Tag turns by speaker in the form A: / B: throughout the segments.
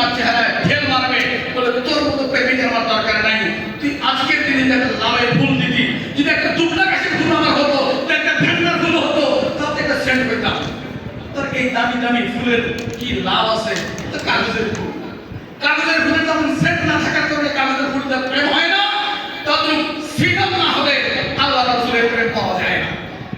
A: তোমার চেহারায় ঢেল মারবে, বলে তোর মতো প্রেমিক আমার দরকার নাই। তুই আজকের দিনে একটা লাউয়ের ফুল দিতি, যদি একটা দুবলা গাছের ফুল আমার হতো, একটা ভেন্ডার ফুল হতো, তাতে একটা সেন্ট পেতাম। তোর এই দামি দামি ফুলের কি লাভ আছে? তো কাগজের ফুল, কাগজের ফুলের যেমন সেন্ট না থাকার কারণে কাগজের ফুল দিয়ে প্রেম হয় না, তদ্রুপ সিরাত না হলে আল্লাহ রাসূলের প্রেম পাওয়া যায় না।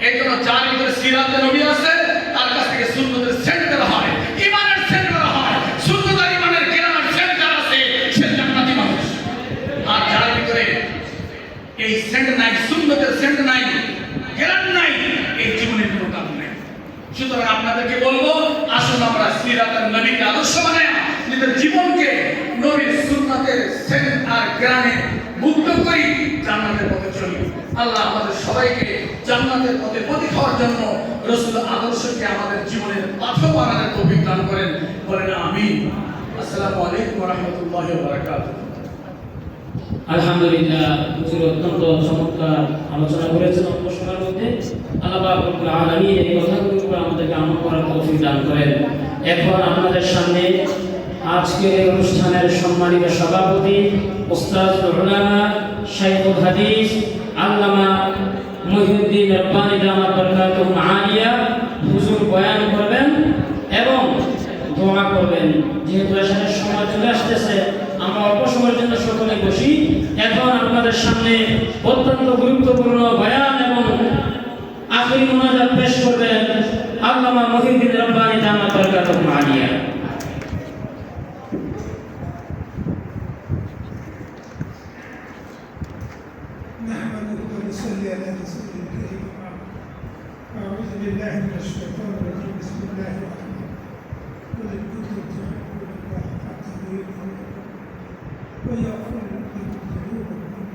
A: এই জন্য যার ভিতরে সিরাতে নবী আছে তার কাছ থেকে সুন্নতের সেন্ট বের হয়, ইমানের সেন্ট বের হয়। সুন্নত আর ইমানের কেরামের সেন্ট যার আছে সে জান্নাতি মানুষ। আর যার ভিতরে এই সেন্ট নাই, সুন্নতের সেন্ট নাই, কেরাম নাই, এই জীবনের কোনো কাম নাই। সুতরাং আপনাদেরকে বলবো, আসুন আমরা সিরাতের নবীকে আদর্শ বানাই, নিজের জীবনকে নবীর সুন্নতের সেন্ট আর কেরামে মুক্ত করি, জান্নাতের পথে চলি। আল্লাহ আমাদের সবাইকে জান্নাতের পথে পথিক হওয়ার জন্য রাসূল আদর্শকে আমাদের জীবনের পাথর বানানোর তৌফিক দান করেন, বলেন আমিন। আসসালামু আলাইকুম ওয়া রাহমাতুল্লাহি ওয়া বারাকাতুহু।
B: আলহামদুলিল্লাহ, হুজুর অত্যন্ত চমৎকার আলোচনা করেছেন অল্প সময়ের মধ্যে। আল্লাহ পাক রব্বুল আলামিন এই কথাগুলোর উপর আমাদেরকে আমল করার তৌফিক দান করেন। এখন আপনাদের সামনে আজকের এই অনুষ্ঠানের সম্মানিত সভাপতি উস্তাদুল উলামা শাইখুল হাদিস আল্লামা মুহিউদ্দিন রব্বানী দামাত বরকাতুহু আলিয়া হুজুর বয়ান করবেন এবং দোয়া করবেন। যেহেতু এশারের সময় চলে আসতেছে, আমরা অল্প সময়ের জন্য সকলে বসি। এখন আপনাদের সামনে অত্যন্ত গুরুত্বপূর্ণ বয়ান এবং আখিরি মুনাজাত পেশ করবেন আল্লামা মুহিউদ্দিন রব্বানী দামাত বরকাতুহু আলিয়া।
C: نحمده ونصلي على رسوله الكريم. أعوذ بالله من الشيطان الرجيم. بسم الله الرحمن الرحيم. قل إن كنتم تحبون الله فاتبعوني ويغفر لكم ذنوبكم.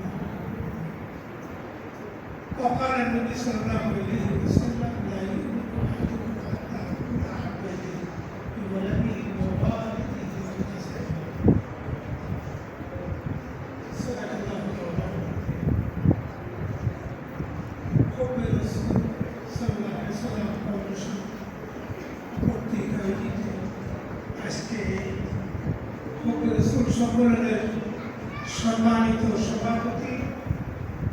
C: وقال النبي صلى الله عليه وسلم: لا يؤمن أحدكم حتى أكون أحب إليه من ولده ووالده والجسد. صدق الله مولانا. حب الرسول صلى الله عليه وسلم অবশ্যই প্রত্যেক আয়োজিত আজকে حب الرسول সম্মেলনের সম্মানিত সভাপতি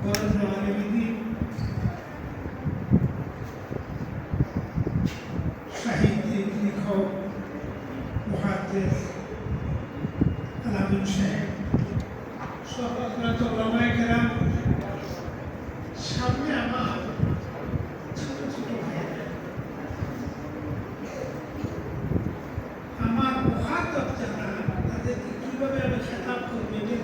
C: বরেণ্য আলেমদ্বীন সাহিত্যিক লেখক মুহাদ্দিস আলামিন সাহেব সহ ওলামায়ে কেরাম, সামনে আমার ছোট ছোট ভাইয়েরা, আমার মুখাতব যারা, তাদেরকে কিভাবে আমি খেতাব করবো এটা